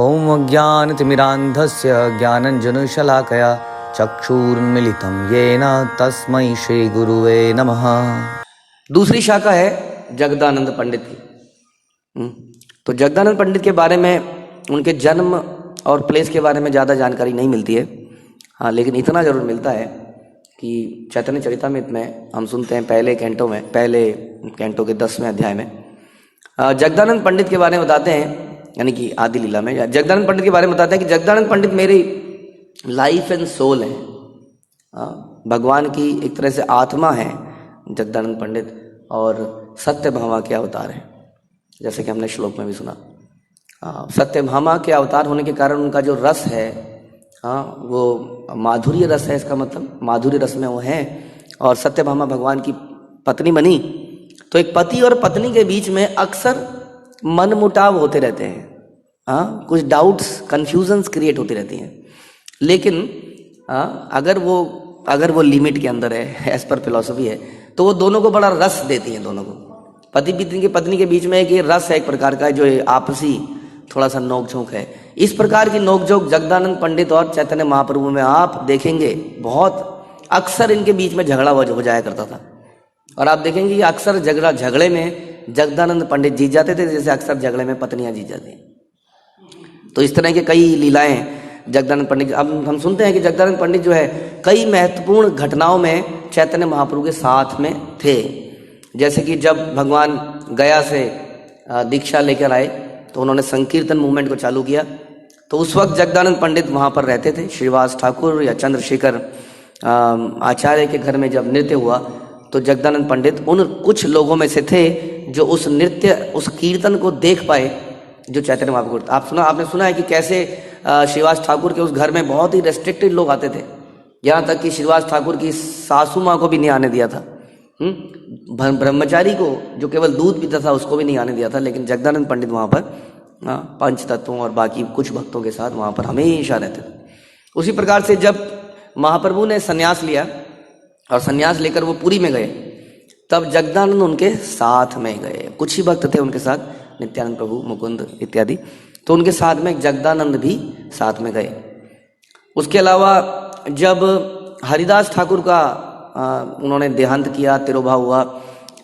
ओम अज्ञानतिमिरान्धस्य ज्ञानञ्जनशलाकया चक्षुरुन्मीलितं येन तस्मै श्री गुरुवे नमः। दूसरी शाखा है जगदानंद पंडित की। तो जगदानंद पंडित के बारे में, उनके जन्म और प्लेस के बारे में ज़्यादा जानकारी नहीं मिलती है। हाँ, लेकिन इतना ज़रूर मिलता है कि चैतन्य चरितामृत में हम सुनते हैं पहले कैंटो के 10वें अध्याय में जगदानंद पंडित के बारे में बताते हैं, यानी कि आदि लीला में जगदानंद पंडित के बारे में बताते हैं कि जगदानंद पंडित मेरी लाइफ एंड सोल है। भगवान की एक तरह से आत्मा है जगदानंद पंडित, और सत्यभामा के अवतार हैं, जैसे कि हमने श्लोक में भी सुना। सत्यभामा के अवतार होने के कारण उनका जो रस है, वो माधुर्य रस है। इसका मतलब माधुर्य रस में वो हैं, और सत्यभामा भगवान की पत्नी बनी। तो एक पति और पत्नी के बीच में अक्सर मनमुटाव होते रहते हैं। कुछ डाउट्स, कन्फ्यूजन्स क्रिएट होती रहती हैं, लेकिन अगर वो लिमिट के अंदर है, एज पर फिलॉसफी है, तो वो दोनों को बड़ा रस देती हैं। दोनों को, पत्नी के बीच में एक ये रस है, एक प्रकार का जो आपसी थोड़ा सा नोकझोंक है। इस प्रकार की नोकझोंक जगदानंद पंडित और चैतन्य महाप्रभु में आप देखेंगे। बहुत अक्सर इनके बीच में झगड़ा हो जाया करता था, और आप देखेंगे कि अक्सर झगड़े में जगदानंद पंडित जीत जाते थे, जैसे अक्सर झगड़े में पत्नियां जीत जाती हैं। तो इस तरह के कई लीलाएं जगदानंद पंडित। अब हम सुनते हैं कि जगदानंद पंडित जो है कई महत्वपूर्ण घटनाओं में चैतन्य महाप्रभु के साथ में थे। जैसे कि जब भगवान गया से दीक्षा लेकर आए, तो उन्होंने संकीर्तन मूवमेंट को चालू किया। तो उस वक्त जगदानंद पंडित वहाँ पर रहते थे। श्रीवास ठाकुर या चंद्रशेखर आचार्य के घर में जब नृत्य हुआ, तो जगदानंद पंडित उन कुछ लोगों में से थे जो उस कीर्तन को देख पाए जो चैतन्य महाप्रभु। आपने सुना है कि कैसे श्रीवास ठाकुर के उस घर में बहुत ही रेस्ट्रिक्टेड लोग आते थे, यहाँ तक कि श्रीवास ठाकुर की सासू माँ को भी नहीं आने दिया था। ब्रह्मचारी को, जो केवल दूध पीता था, उसको भी नहीं आने दिया था। लेकिन जगदानंद पंडित वहाँ पर पंच तत्वों और बाकी कुछ भक्तों के साथ वहाँ पर हमेशा रहते थे। उसी प्रकार से जब महाप्रभु ने संन्यास लिया और संन्यास लेकर वो पुरी में गए, तब जगदानंद उनके साथ में गए। कुछ ही भक्त थे उनके साथ, नित्यानंद प्रभु, मुकुंद इत्यादि, तो उनके साथ में जगदानंद भी साथ में गए। उसके अलावा जब हरिदास ठाकुर का उन्होंने देहांत किया, तिरोभाव हुआ,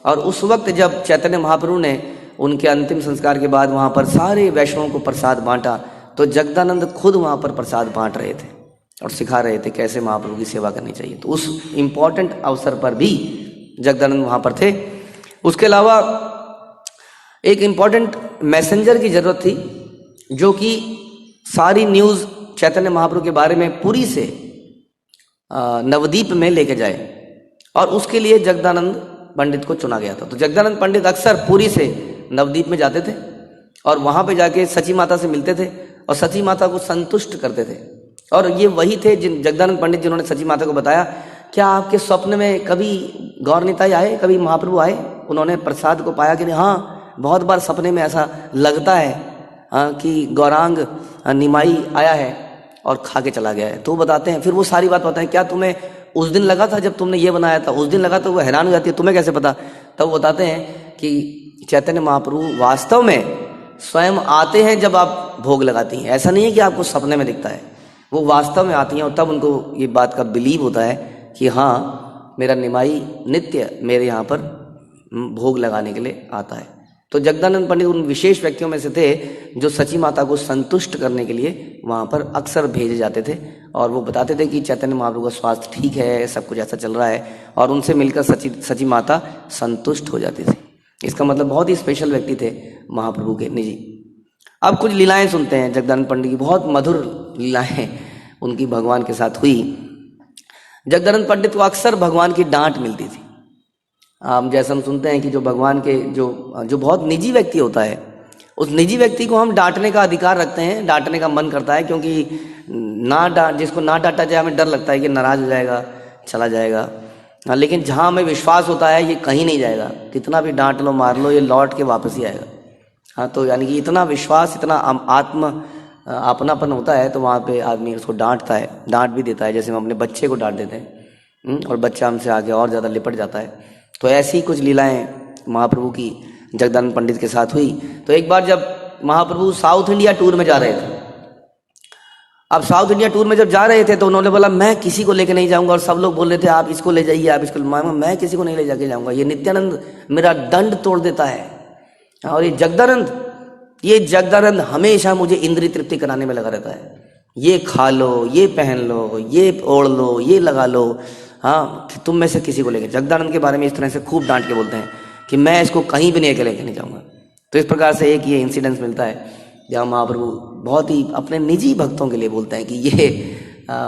और उस वक्त जब चैतन्य महाप्रभु ने उनके अंतिम संस्कार के बाद वहाँ पर सारे वैष्णवों को प्रसाद बांटा, तो जगदानंद खुद वहाँ पर प्रसाद बांट रहे थे और सिखा रहे थे कैसे महाप्रभु की सेवा करनी चाहिए। तो उस इम्पॉर्टेंट अवसर पर भी जगदानंद वहाँ पर थे। उसके अलावा एक इम्पॉर्टेंट मैसेंजर की जरूरत थी, जो कि सारी न्यूज़ चैतन्य महाप्रभु के बारे में पुरी से नवद्वीप में लेके जाए, और उसके लिए जगदानंद पंडित को चुना गया था। तो जगदानंद पंडित अक्सर पुरी से नवद्वीप में जाते थे, और वहाँ पे जाके सची माता से मिलते थे और सची माता को संतुष्ट करते थे। और ये वही थे जगदानंद पंडित जिन्होंने सची माता को बताया, क्या आपके स्वप्न में कभी गौर निताई आए, कभी महाप्रभु आए? उन्होंने प्रसाद को पाया कि हाँ, बहुत बार सपने में ऐसा लगता है कि गौरांग निमाई आया है और खा के चला गया है। तो वो बताते हैं, फिर वो सारी बात बताते हैं, क्या तुम्हें उस दिन लगा था जब तुमने ये बनाया था? उस दिन लगा। तो वो हैरान हो जाती है, तुम्हें कैसे पता? तब वो बताते हैं कि चैतन्य महाप्रभु वास्तव में स्वयं आते हैं जब आप भोग लगाती हैं। ऐसा नहीं है कि आपको सपने में दिखता है, वो वास्तव में आती हैं, और तब उनको ये बात का बिलीव होता है कि हाँ, मेरा निमाई नित्य मेरे यहाँ पर भोग लगाने के लिए आता है। तो जगदानंद पंडित उन विशेष व्यक्तियों में से थे जो सची माता को संतुष्ट करने के लिए वहाँ पर अक्सर भेजे जाते थे, और वो बताते थे कि चैतन्य महाप्रभु का स्वास्थ्य ठीक है, सब कुछ ऐसा चल रहा है, और उनसे मिलकर सची माता संतुष्ट हो जाती थी। इसका मतलब बहुत ही स्पेशल व्यक्ति थे महाप्रभु के निजी। अब कुछ लीलाएं सुनते हैं जगदानंद पंडित की, बहुत मधुर लीलाएं उनकी भगवान के साथ हुई। जगदानंद पंडित को अक्सर भगवान की डांट मिलती थी। जैसे हम सुनते हैं कि जो भगवान के जो बहुत निजी व्यक्ति होता है, उस निजी व्यक्ति को हम डांटने का अधिकार रखते हैं, डांटने का मन करता है, क्योंकि जिसको ना डांटा जाए हमें डर लगता है कि नाराज हो जाएगा, चला जाएगा। लेकिन जहाँ हमें विश्वास होता है ये कहीं नहीं जाएगा, कितना भी डांट लो, मार लो, ये लौट के वापस ही आएगा। तो यानी कि इतना विश्वास, इतना आत्म अपनापन होता है, तो वहाँ पे आदमी उसको डांटता है, डांट भी देता है। जैसे हम अपने बच्चे को डांट देते हैं और बच्चा हमसे आगे और ज़्यादा लिपट जाता है। तो ऐसी कुछ लीलाएं महाप्रभु की जगदानंद पंडित के साथ हुई। तो एक बार जब महाप्रभु साउथ इंडिया टूर में जा रहे थे, अब साउथ इंडिया टूर में जब जा रहे थे तो उन्होंने बोला मैं किसी को लेके नहीं जाऊंगा, और सब लोग बोल रहे थे आप इसको ले जाइए, आप इसको, मैं किसी को नहीं ले जाके जाऊंगा, ये नित्यानंद मेरा दंड तोड़ देता है। और ये जगदानंद हमेशा मुझे इंद्रिय तृप्ति कराने में लगा रहता है। ये खा लो, ये पहन लो, ये ओढ़ लो, ये लगा लो, हाँ तुम में से किसी को लेके। जगदानंद के बारे में इस तरह से खूब डांट के बोलते हैं कि मैं इसको कहीं भी नहीं अकेले लेके नहीं जाऊंगा। तो इस प्रकार से एक ये इंसिडेंस मिलता है जहाँ महाप्रभु बहुत ही अपने निजी भक्तों के लिए बोलते हैं कि ये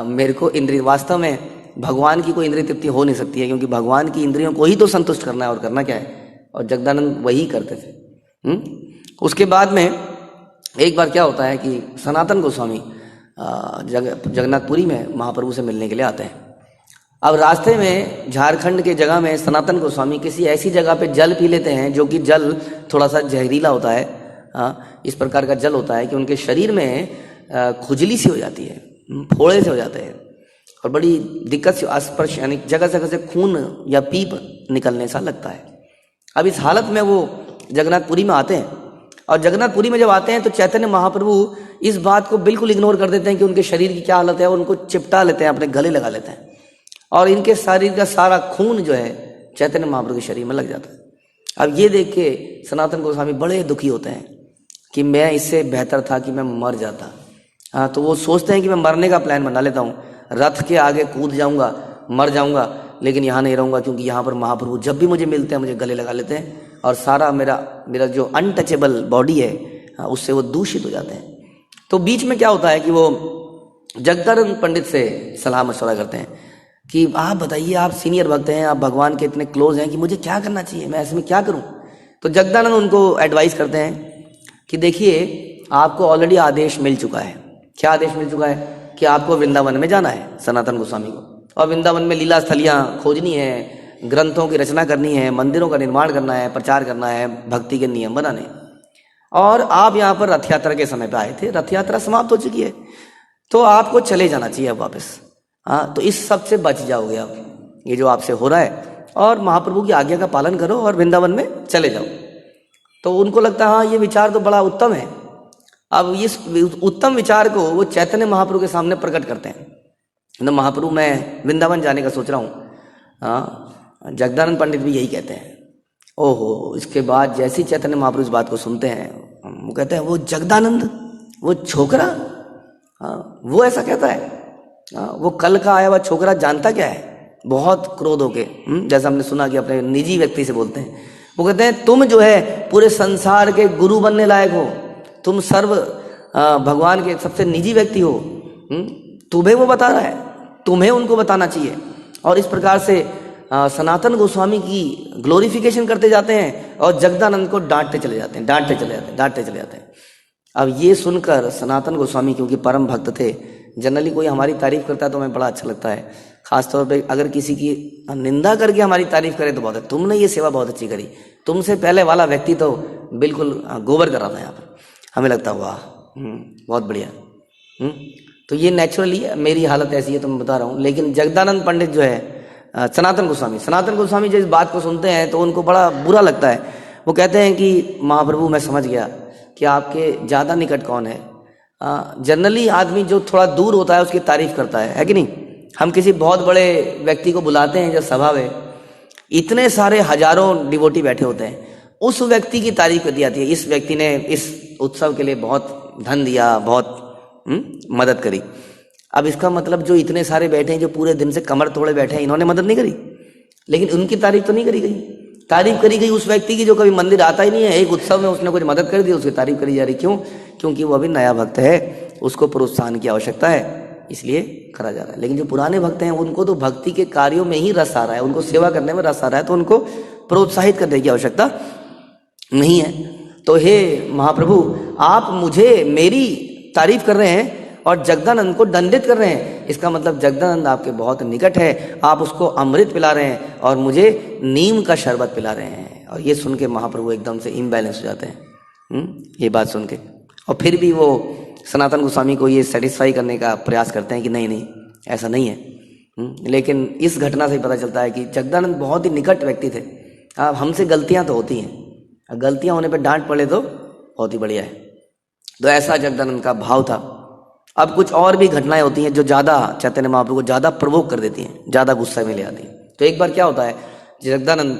मेरे को इंद्रिय, वास्तव में भगवान की कोई इंद्रिय तृप्ति हो नहीं सकती है, क्योंकि भगवान की इंद्रियों को ही तो संतुष्ट करना है, और करना क्या है, और जगदानंद वही करते थे। उसके बाद में एक बार क्या होता है कि सनातन गोस्वामी जगन्नाथपुरी में महाप्रभु से मिलने के लिए आते हैं। अब रास्ते में झारखंड के जगह में सनातन गोस्वामी किसी ऐसी जगह पे जल पी लेते हैं जो कि जल थोड़ा सा जहरीला होता है, इस प्रकार का जल होता है कि उनके शरीर में खुजली सी हो जाती है, फोड़े से हो जाते हैं, और बड़ी दिक्कत से स्पर्श, यानी जगह जगह से खून या पीप निकलने सा लगता है। अब इस हालत में वो जगन्नाथपुरी में आते हैं, और जगन्नाथपुरी में जब आते हैं तो चैतन्य महाप्रभु इस बात को बिल्कुल इग्नोर कर देते हैं कि उनके शरीर की क्या हालत है, उनको चिपटा लेते हैं, अपने गले लगा लेते हैं, और इनके शरीर का सारा खून जो है चैतन्य महाप्रभु के शरीर में लग जाता है। अब ये देख के सनातन गोस्वामी बड़े दुखी होते हैं कि मैं इससे बेहतर था कि मैं मर जाता। तो वो सोचते हैं कि मैं मरने का प्लान बना लेता हूँ, रथ के आगे कूद जाऊंगा, मर जाऊंगा, लेकिन यहाँ नहीं रहूंगा, क्योंकि यहाँ पर महाप्रभु जब भी मुझे मिलते हैं मुझे गले लगा लेते हैं, और सारा मेरा जो अनटचेबल बॉडी है उससे वो दूषित हो जाते हैं। तो बीच में क्या होता है कि वो जगदानंद पंडित से सलाह मशवरा करते हैं कि आप बताइए, आप सीनियर भक्त हैं, आप भगवान के इतने क्लोज हैं कि मुझे क्या करना चाहिए, मैं ऐसे में क्या करूं। तो जगदानंद उनको एडवाइस करते हैं कि देखिए आपको ऑलरेडी आदेश मिल चुका है। क्या आदेश मिल चुका है? कि आपको वृंदावन में जाना है, सनातन गोस्वामी को, और वृंदावन में लीला स्थलियाँ खोजनी है, ग्रंथों की रचना करनी है, मंदिरों का निर्माण करना है, प्रचार करना है, भक्ति के नियम बनाने। और आप यहाँ पर रथ यात्रा के समय पे आए थे, रथ यात्रा समाप्त हो चुकी है, तो आपको चले जाना चाहिए अब वापस। तो इस सब से बच जाओगे आप, ये जो आपसे हो रहा है, और महाप्रभु की आज्ञा का पालन करो और वृंदावन में चले जाओ। तो उनको लगता है हाँ ये विचार तो बड़ा उत्तम है। अब इस उत्तम विचार को वो चैतन्य महाप्रभु के सामने प्रकट करते हैं। तो महाप्रभु मैं वृंदावन जाने का सोच रहा हूँ। जगदानंद पंडित भी यही कहते हैं। ओहो, इसके बाद जैसी चैतन्य महाप्रभु इस बात को सुनते हैं, वो कहते हैं वो जगदानंद, वो छोकरा, वो ऐसा कहता है, वो कल का आया हुआ छोकरा जानता क्या है। बहुत क्रोध होके, जैसा हमने सुना कि अपने निजी व्यक्ति से बोलते हैं। वो कहते हैं तुम जो है पूरे संसार के गुरु बनने लायक हो, तुम सर्व भगवान के सबसे निजी व्यक्ति हो, तुम्हें वो बता रहा है, तुम्हें उनको बताना चाहिए। और इस प्रकार से सनातन गोस्वामी की ग्लोरिफिकेशन करते जाते हैं और जगदानंद को डांटते चले जाते हैं। अब ये सुनकर सनातन गोस्वामी, क्योंकि परम भक्त थे, जनरली कोई हमारी तारीफ करता है तो हमें बड़ा अच्छा लगता है, खासतौर पे अगर किसी की निंदा करके हमारी तारीफ करे तो बहुत है, तुमने ये सेवा बहुत अच्छी करी, तुमसे पहले वाला व्यक्ति तो बिल्कुल गोबर कर रहा था यहाँ पर, हमें लगता वाह बहुत बढ़िया। तो ये नेचुरली मेरी हालत ऐसी है तो मैं बता रहा हूँ। लेकिन जगदानंद पंडित जो है, सनातन गोस्वामी जब इस बात को सुनते हैं तो उनको बड़ा बुरा लगता है। वो कहते हैं कि महाप्रभु मैं समझ गया कि आपके ज़्यादा निकट कौन है। जनरली आदमी जो थोड़ा दूर होता है उसकी तारीफ करता है कि नहीं। हम किसी बहुत बड़े व्यक्ति को बुलाते हैं जब सभा में, इतने सारे हजारों डिवोटी बैठे होते हैं, उस व्यक्ति की तारीफ कर दी जाती है, इस व्यक्ति ने इस उत्सव के लिए बहुत धन दिया, बहुत मदद करी। अब इसका मतलब जो इतने सारे बैठे हैं, जो पूरे दिन से कमर तोड़े बैठे हैं, इन्होंने मदद नहीं करी, लेकिन उनकी तारीफ तो नहीं करी गई। तारीफ करी गई उस व्यक्ति की जो कभी मंदिर आता ही नहीं है, एक उत्सव में उसने कुछ मदद कर दी, उसकी तारीफ करी जा रही। क्यों? क्योंकि वो अभी नया भक्त है, उसको प्रोत्साहन की आवश्यकता है, इसलिए करा जा रहा है। लेकिन जो पुराने भक्त हैं उनको तो भक्ति के कार्यों में ही रस आ रहा है, उनको सेवा करने में रस आ रहा है, तो उनको प्रोत्साहित करने की आवश्यकता नहीं है। तो हे महाप्रभु, आप मुझे मेरी तारीफ कर रहे हैं और जगदानंद को दंडित कर रहे हैं, इसका मतलब जगदानंद आपके बहुत निकट है, आप उसको अमृत पिला रहे हैं और मुझे नीम का शरबत पिला रहे हैं। और ये सुन के महाप्रभु एकदम से इम्बैलेंस हो जाते हैं ये बात सुन के। और फिर भी वो सनातन गोस्वामी को ये सेटिस्फाई करने का प्रयास करते हैं कि नहीं नहीं ऐसा नहीं है। लेकिन इस घटना से पता चलता है कि जगदानंद बहुत ही निकट व्यक्ति थे। अब हमसे गलतियां तो होती हैं, गलतियां होने पर डांट पड़े तो बहुत ही बढ़िया है। तो ऐसा जगदानंद का भाव था। अब कुछ और भी घटनाएं होती हैं जो ज़्यादा चैतन्य महाप्रभु को ज़्यादा प्रवोक कर देती हैं, ज़्यादा गुस्सा में ले आती हैं। तो एक बार क्या होता है, जगदानंद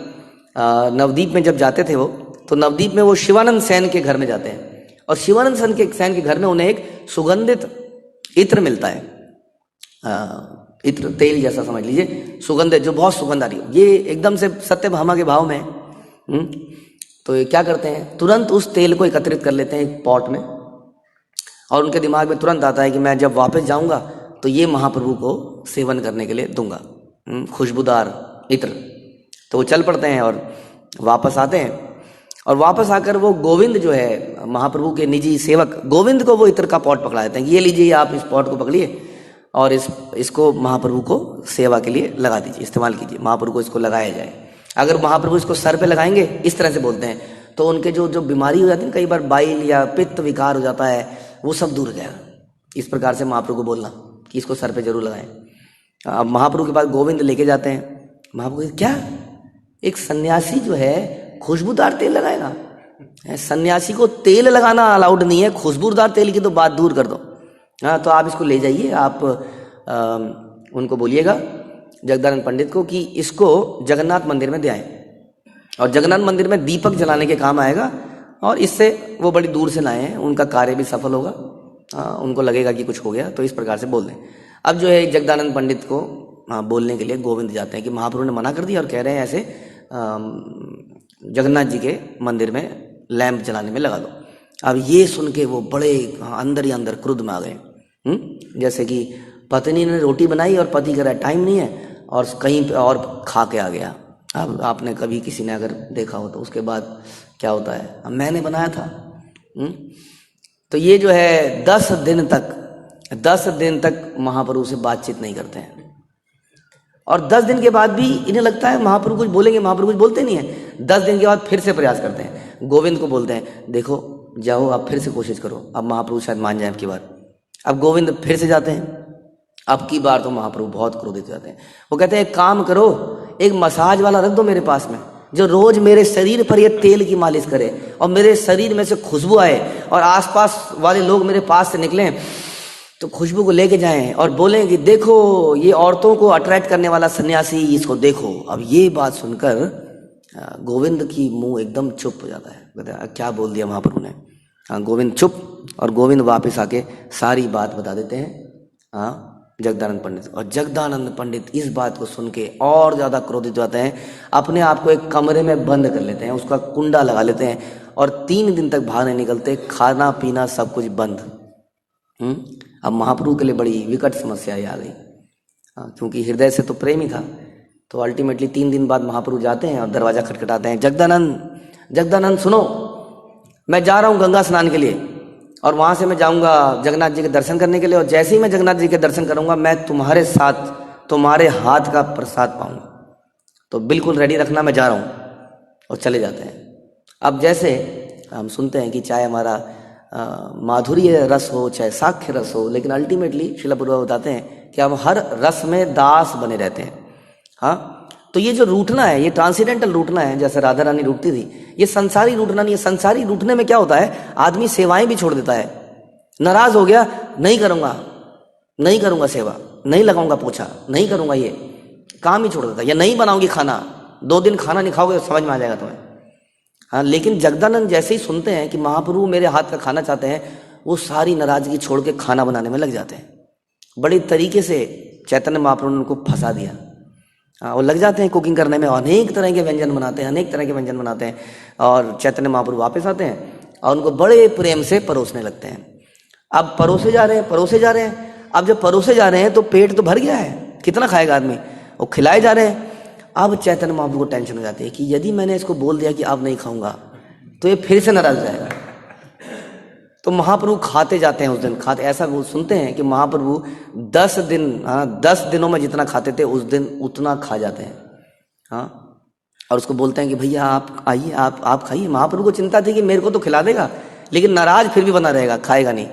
नवदीप में जब जाते थे वो, तो नवदीप में वो शिवानंद सेन के घर में जाते हैं, और शिवानंद सेन के घर में उन्हें एक सुगंधित इत्र मिलता है, इत्र तेल जैसा समझ लीजिए, सुगंधित, जो बहुत सुगंध आ रही है, ये एकदम से सत्यभामा के भाव में है। तो ये क्या करते हैं, तुरंत उस तेल को एकत्रित कर लेते हैं एक पॉट में, और उनके दिमाग में तुरंत आता है कि मैं जब वापस जाऊंगा तो ये महाप्रभु को सेवन करने के लिए दूंगा, खुशबूदार इत्र। तो वो चल पड़ते हैं और वापस आते हैं, और वापस आकर वो गोविंद जो है महाप्रभु के निजी सेवक, गोविंद को वो इत्र का पॉट पकड़ा देते हैं कि ये लीजिए, आप इस पॉट को पकड़िए और इसको महाप्रभु को सेवा के लिए लगा दीजिए, इस्तेमाल कीजिए, महाप्रभु को इसको लगाया जाए। अगर महाप्रभु इसको सर पे लगाएंगे, इस तरह से बोलते हैं, तो उनके जो बीमारी हो जाती है, कई बार बाइल या पित्त विकार हो जाता है, वो सब दूर हो जाएगा। इस प्रकार से महाप्रभु को बोलना कि इसको सर पे जरूर लगाएं। अब महाप्रभु के पास गोविंद लेके जाते हैं, महाप्रभु क्या, एक सन्यासी जो है खुशबूदार तेल लगाएगा? सन्यासी को तेल लगाना अलाउड नहीं है, खुशबूदार तेल की तो बात दूर कर दो। हाँ, तो आप इसको ले जाइए, आप उनको बोलिएगा जगदानंद पंडित को कि इसको जगन्नाथ मंदिर में दे आए, और जगन्नाथ मंदिर में दीपक जलाने के काम आएगा, और इससे वो बड़ी दूर से लाए हैं, उनका कार्य भी सफल होगा, उनको लगेगा कि कुछ हो गया, तो इस प्रकार से बोल दें। अब जो है जगदानंद पंडित को बोलने के लिए गोविंद जाते हैं कि महाप्रभु ने मना कर दिया और कह रहे हैं ऐसे जगन्नाथ जी के मंदिर में लैंप जलाने में लगा दो। अब ये सुन के वो बड़े अंदर ही अंदर क्रुद्ध में आ गए। जैसे कि पत्नी ने रोटी बनाई और पति कह रहा है टाइम नहीं है, और कहीं पे और खा के आ गया। अब आपने कभी किसी ने अगर देखा हो तो उसके बाद क्या होता है, अब मैंने बनाया था। तो ये जो है 10 दिन तक महाप्रभु से बातचीत नहीं करते हैं, और 10 दिन के बाद भी इन्हें लगता है महाप्रभु कुछ बोलेंगे, महाप्रभु कुछ बोलते नहीं है। 10 दिन के बाद फिर से प्रयास करते हैं, गोविंद को बोलते हैं देखो जाओ आप फिर से कोशिश करो, अब महाप्रभु शायद मान जाए अब की बार। अब गोविंद फिर से जाते हैं, अब की बार तो महाप्रभु बहुत क्रोधित हो जाते हैं। वो कहते हैं एक काम करो, एक मसाज वाला रख दो मेरे पास में, जो रोज मेरे शरीर पर ये तेल की मालिश करे और मेरे शरीर में से खुशबू आए, और आसपास वाले लोग मेरे पास से निकलें तो खुशबू को लेके जाएं और बोलें कि देखो ये औरतों को अट्रैक्ट करने वाला सन्यासी, इसको देखो। अब ये बात सुनकर गोविंद की मुंह एकदम चुप हो जाता है, कहते हैं क्या बोल दिया महाप्रभु ने। गोविंद चुप, और गोविंद वापस आके सारी बात बता देते हैं जगदानंद पंडित। और जगदानंद पंडित इस बात को सुन के और ज़्यादा क्रोधित हो जाते हैं, अपने आप को एक कमरे में बंद कर लेते हैं, उसका कुंडा लगा लेते हैं, और 3 दिन तक बाहर नहीं निकलते, खाना पीना सब कुछ बंद। अब महाप्रभु के लिए बड़ी विकट समस्या आ गई, क्योंकि हृदय से तो प्रेम ही था। तो अल्टीमेटली 3 दिन बाद महाप्रभु जाते हैं और दरवाजा खटखटाते हैं, जगदानंद सुनो, मैं जा रहा हूँ गंगा स्नान के लिए, और वहाँ से मैं जाऊँगा जगन्नाथ जी के दर्शन करने के लिए, और जैसे ही मैं जगन्नाथ जी के दर्शन करूँगा मैं तुम्हारे साथ तुम्हारे हाथ का प्रसाद पाऊँगा, तो बिल्कुल रेडी रखना, मैं जा रहा हूँ। और चले जाते हैं। अब जैसे हम सुनते हैं कि चाहे हमारा माधुर्य रस हो चाहे साक्ष्य रस हो, लेकिन अल्टीमेटली श्रील प्रभुपाद बताते हैं कि हम हर रस में दास बने रहते हैं। हाँ, तो ये जो रूठना है, ये ट्रांसीडेंटल रूठना है, जैसे राधा रानी रूठती थी, ये संसारी रूठना नहीं है। संसारी रूठने में क्या होता है, आदमी सेवाएं भी छोड़ देता है, नाराज हो गया, नहीं करूंगा सेवा, नहीं लगाऊंगा पोछा, नहीं करूंगा, ये काम ही छोड़ देता है, या नहीं बनाऊंगी खाना, 2 दिन खाना नहीं खाओगे तो समझ में आ जाएगा तुम्हें। हाँ, लेकिन जगदानंद जैसे ही सुनते हैं कि महाप्रभु मेरे हाथ का खाना चाहते हैं, वो सारी नाराजगी छोड़ के खाना बनाने में लग जाते हैं। बड़े तरीके से चैतन्य महाप्रभु ने उनको फंसा दिया। वो लग जाते हैं कुकिंग करने में, अनेक तरह के व्यंजन बनाते हैं, और चैतन्य महाप्रभु वापस आते हैं और उनको बड़े प्रेम से परोसने लगते हैं। अब परोसे जा रहे हैं। अब जब परोसे जा रहे हैं तो पेट तो भर गया है, कितना खाएगा आदमी, वो खिलाए जा रहे हैं। अब चैतन्य महाप्रभु को टेंशन हो जाती है कि यदि मैंने इसको बोल दिया कि अब नहीं खाऊंगा तो ये फिर से नाराज हो जाएगा। तो महाप्रभु खाते जाते हैं उस दिन, ऐसा वो सुनते हैं कि महाप्रभु 10 दिनों में जितना खाते थे उस दिन उतना खा जाते हैं। हाँ, और उसको बोलते हैं कि भैया आप आइए, आप खाइए। महाप्रभु को चिंता थी कि मेरे को तो खिला देगा, लेकिन नाराज फिर भी बना रहेगा, खाएगा नहीं।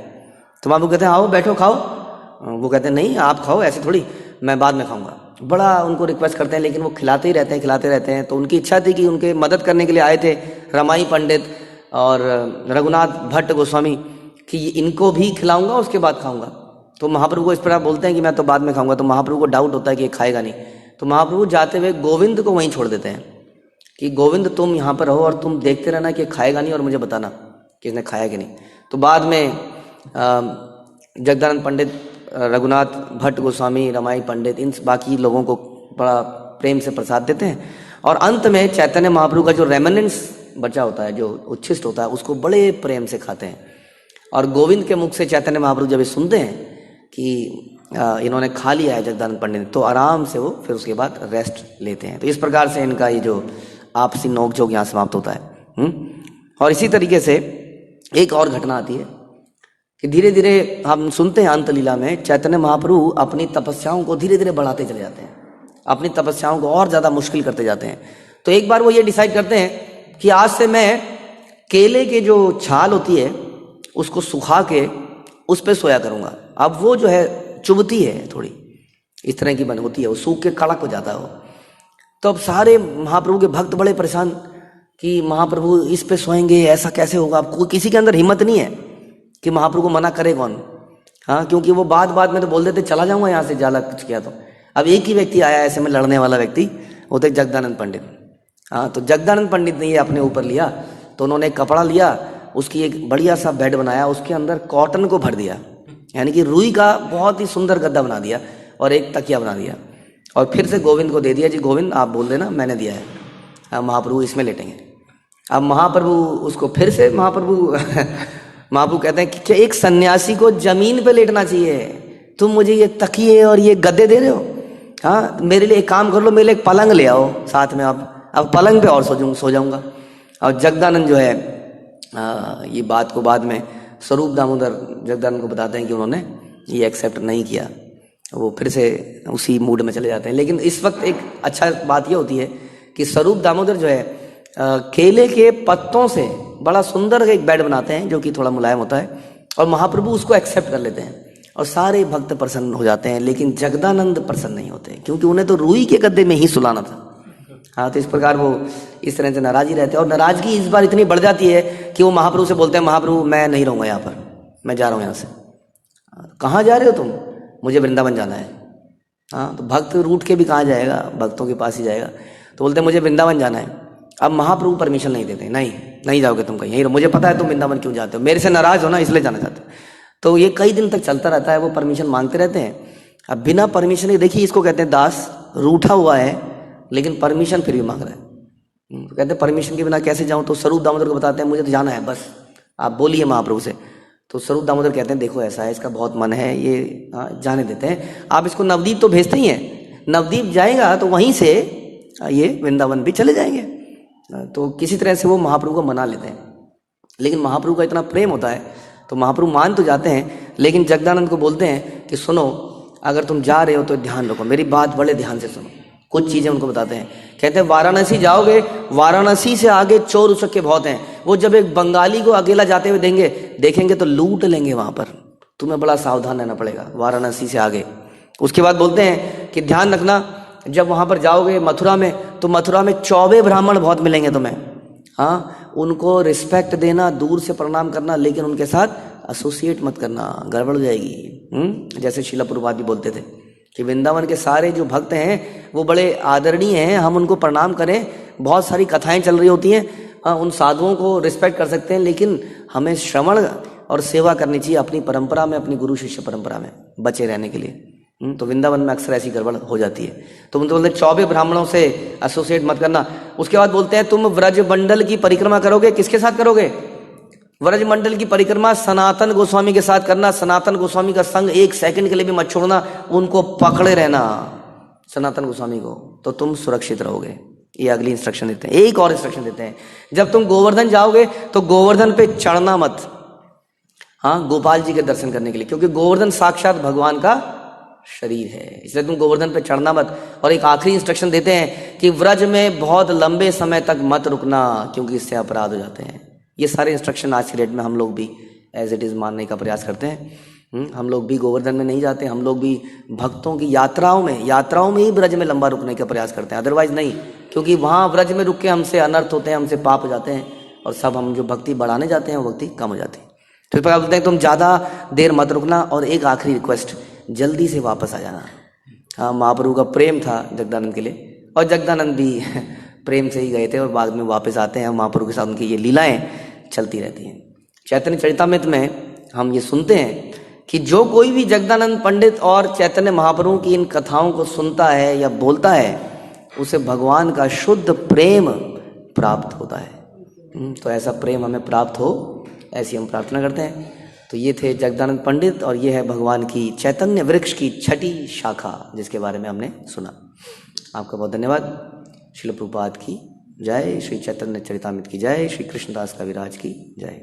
तो महाप्रभु कहते हैं आओ बैठो खाओ। वो कहते हैं नहीं आप खाओ, ऐसे थोड़ी, मैं बाद में खाऊंगा। बड़ा उनको रिक्वेस्ट करते हैं, लेकिन वो खिलाते ही रहते हैं। तो उनकी इच्छा थी कि उनके मदद करने के लिए आए थे रमाई पंडित और रघुनाथ भट्ट गोस्वामी, कि इनको भी खिलाऊंगा उसके बाद खाऊंगा। तो महाप्रभु को इस प्रकार बोलते हैं कि मैं तो बाद में खाऊंगा। तो महाप्रभु को डाउट होता है कि ये खाएगा नहीं। तो महाप्रभु जाते हुए गोविंद को वहीं छोड़ देते हैं कि गोविंद तुम यहाँ पर रहो और तुम देखते रहना कि खाएगा नहीं और मुझे बताना कि इसने खाया कि नहीं। तो बाद में जगदानंद पंडित, रघुनाथ भट्ट गोस्वामी, रमाई पंडित, इन बाकी लोगों को बड़ा प्रेम से प्रसाद देते हैं। और अंत में चैतन्य महाप्रभु का जो रेमनेंस बचा होता है, जो उच्छिष्ट होता है, उसको बड़े प्रेम से खाते हैं। और गोविंद के मुख से चैतन्य महाप्रभु जब ये सुनते हैं कि इन्होंने खा लिया है जगदानंद पंडित ने, तो आराम से वो फिर उसके बाद रेस्ट लेते हैं। तो इस प्रकार से इनका ये जो आपसी नोकझोंक यहाँ समाप्त होता है। और इसी तरीके से एक और घटना आती है कि धीरे धीरे हम सुनते हैं अंत लीला में चैतन्य महाप्रभु अपनी तपस्याओं को धीरे धीरे बढ़ाते चले जाते हैं, अपनी तपस्याओं को और ज़्यादा मुश्किल करते जाते हैं। तो एक बार वो ये डिसाइड करते हैं कि आज से मैं केले के जो छाल होती है उसको सुखा के उस पर सोया करूँगा। अब वो जो है चुभती है, थोड़ी इस तरह की बन होती है, वो सूख के कड़क हो जाता है वो। तो अब सारे महाप्रभु के भक्त बड़े परेशान कि महाप्रभु इस पे सोएंगे, ऐसा कैसे होगा। अब कोई किसी के अंदर हिम्मत नहीं है कि महाप्रभु को मना करे कौन। हाँ, क्योंकि वो बात में तो बोल देते चला जाऊंगा यहाँ से, जाला कुछ किया तो। अब एक ही व्यक्ति आया ऐसे में लड़ने वाला व्यक्ति, वो थे जगदानंद पंडित। हाँ, तो जगदानंद पंडित ने ये अपने ऊपर लिया। तो उन्होंने एक कपड़ा लिया, उसकी एक बढ़िया सा बेड बनाया, उसके अंदर कॉटन को भर दिया, यानी कि रुई का बहुत ही सुंदर गद्दा बना दिया और एक तकिया बना दिया। और फिर से गोविंद को दे दिया, जी गोविंद आप बोल देना मैंने दिया है, अब महाप्रभु इसमें लेटेंगे। अब महाप्रभु उसको फिर से महाप्रभु कहते हैं कि एक सन्यासी को जमीन पे लेटना चाहिए, तुम मुझे ये तकिए और ये गद्दे दे रहे हो। हाँ, मेरे लिए एक काम कर लो, मेरे लिए एक पलंग ले आओ साथ में, अब पलंग पे और सो जाऊंगा। और जगदानंद जो है ये बात को बाद में स्वरूप दामोदर जगदानंद को बताते हैं कि उन्होंने ये एक्सेप्ट नहीं किया, वो फिर से उसी मूड में चले जाते हैं। लेकिन इस वक्त एक अच्छा बात ये होती है कि स्वरूप दामोदर जो है केले के पत्तों से बड़ा सुंदर एक बेड बनाते हैं जो कि थोड़ा मुलायम होता है, और महाप्रभु उसको एक्सेप्ट कर लेते हैं और सारे भक्त प्रसन्न हो जाते हैं। लेकिन जगदानंद प्रसन्न नहीं होते, क्योंकि उन्हें तो रुई के गद्दे में ही सुलाना था। हाँ, तो इस प्रकार वो इस तरह से नाराज ही रहते हैं। और नाराजगी इस बार इतनी बढ़ जाती है कि वो महाप्रभु से बोलते हैं, महाप्रभु मैं नहीं रहूँगा यहाँ पर, मैं जा रहा हूँ यहाँ से। कहाँ जा रहे हो तुम? मुझे वृंदावन जाना है। हाँ, तो भक्त रूठ के भी कहाँ जाएगा, भक्तों के पास ही जाएगा। तो बोलते हैं मुझे वृंदावन जाना है। अब महाप्रभु परमिशन नहीं देते, नहीं जाओगे तुम कहीं, यहीं रहो, मुझे पता है तुम वृंदावन क्यों जाते हो, मेरे से नाराज हो ना इसलिए जाना चाहते हो। तो ये कई दिन तक चलता रहता है, वो परमिशन मांगते रहते हैं। अब बिना परमिशन के, देखिए इसको कहते हैं दास, रूठा हुआ है लेकिन परमिशन फिर भी मांग रहा है। तो कहते हैं परमिशन के बिना कैसे जाऊं। तो स्वरूप दामोदर को बताते हैं मुझे तो जाना है, बस आप बोलिए महाप्रभु से। तो स्वरूप दामोदर कहते हैं देखो ऐसा है, इसका बहुत मन है, ये जाने देते हैं। आप इसको नवदीप तो भेजते ही हैं, नवदीप जाएगा तो वहीं से ये वृंदावन भी चले जाएंगे। तो किसी तरह से वो महाप्रभु को मना लेते हैं। लेकिन महाप्रभु का इतना प्रेम होता है तो महाप्रभु मान तो जाते हैं, लेकिन जगदानंद को बोलते हैं कि सुनो, अगर तुम जा रहे हो तो ध्यान रखो, मेरी बात बड़े ध्यान से सुनो। कुछ चीज़ें उनको बताते हैं, कहते हैं वाराणसी जाओगे, वाराणसी से आगे चोर उचक्के बहुत हैं, वो जब एक बंगाली को अकेला जाते हुए देखेंगे तो लूट लेंगे वहाँ पर, तुम्हें बड़ा सावधान रहना पड़ेगा वाराणसी से आगे। उसके बाद बोलते हैं कि ध्यान रखना, जब वहाँ पर जाओगे मथुरा में, तो मथुरा में चौबे ब्राह्मण बहुत मिलेंगे तुम्हें। हाँ, उनको रिस्पेक्ट देना, दूर से प्रणाम करना, लेकिन उनके साथ एसोसिएट मत करना, गड़बड़ हो जाएगी। जैसे शिला प्रभुपाद भी बोलते थे कि वृंदावन के सारे जो भक्त हैं वो बड़े आदरणीय हैं, हम उनको प्रणाम करें। बहुत सारी कथाएं चल रही होती हैं, उन साधुओं को रिस्पेक्ट कर सकते हैं, लेकिन हमें श्रवण और सेवा करनी चाहिए अपनी परंपरा में, अपनी गुरु शिष्य परंपरा में बचे रहने के लिए। तो वृंदावन में अक्सर ऐसी गड़बड़ हो जाती है। तो उनको बोलते हैं चौबे ब्राह्मणों से एसोसिएट मत करना। उसके बाद बोलते हैं तुम व्रज मंडल की परिक्रमा करोगे, किसके साथ करोगे? व्रज मंडल की परिक्रमा सनातन गोस्वामी के साथ करना। सनातन गोस्वामी का संग एक सेकंड के लिए भी मत छोड़ना, उनको पकड़े रहना सनातन गोस्वामी को, तो तुम सुरक्षित रहोगे। ये अगली इंस्ट्रक्शन देते हैं। एक और इंस्ट्रक्शन देते हैं, जब तुम गोवर्धन जाओगे तो गोवर्धन पे चढ़ना मत। हाँ, गोपाल जी के दर्शन करने के लिए, क्योंकि गोवर्धन साक्षात भगवान का शरीर है, इसलिए तुम गोवर्धन पे चढ़ना मत। और एक आखिरी इंस्ट्रक्शन देते हैं कि व्रज में बहुत लंबे समय तक मत रुकना, क्योंकि इससे अपराध हो जाते हैं। ये सारे इंस्ट्रक्शन आज की डेट में हम लोग भी एज इट इज़ मानने का प्रयास करते हैं। हम लोग भी गोवर्धन में नहीं जाते, हम लोग भी भक्तों की यात्राओं में ही व्रज में लंबा रुकने का प्रयास करते हैं, अदरवाइज नहीं, क्योंकि वहाँ व्रज में रुक के हमसे अनर्थ होते हैं, हमसे पाप हो जाते हैं, और सब हम जो भक्ति बढ़ाने जाते हैं वो भक्ति कम हो जाती है। तो इस प्रकार बोलते हैं तुम ज़्यादा देर मत रुकना, और एक आखिरी रिक्वेस्ट, जल्दी से वापस आ जाना। हाँ, महाप्रभु का प्रेम था जगदानंद के लिए, और जगदानंद भी प्रेम से ही गए थे और बाद में वापस आते हैं। महाप्रभु के साथ उनकी ये लीलाएं चलती रहती हैं। चैतन्य चरितामृत में हम ये सुनते हैं कि जो कोई भी जगदानंद पंडित और चैतन्य महाप्रभु की इन कथाओं को सुनता है या बोलता है, उसे भगवान का शुद्ध प्रेम प्राप्त होता है। तो ऐसा प्रेम हमें प्राप्त हो, ऐसी हम प्रार्थना करते हैं। तो ये थे जगदानंद पंडित, और ये है भगवान की चैतन्य वृक्ष की छठी शाखा, जिसके बारे में हमने सुना। आपका बहुत धन्यवाद। श्रील प्रभुपाद की जय, श्री चैतन्य चरितामृत की जय, श्री कृष्णदास कविराज की जय।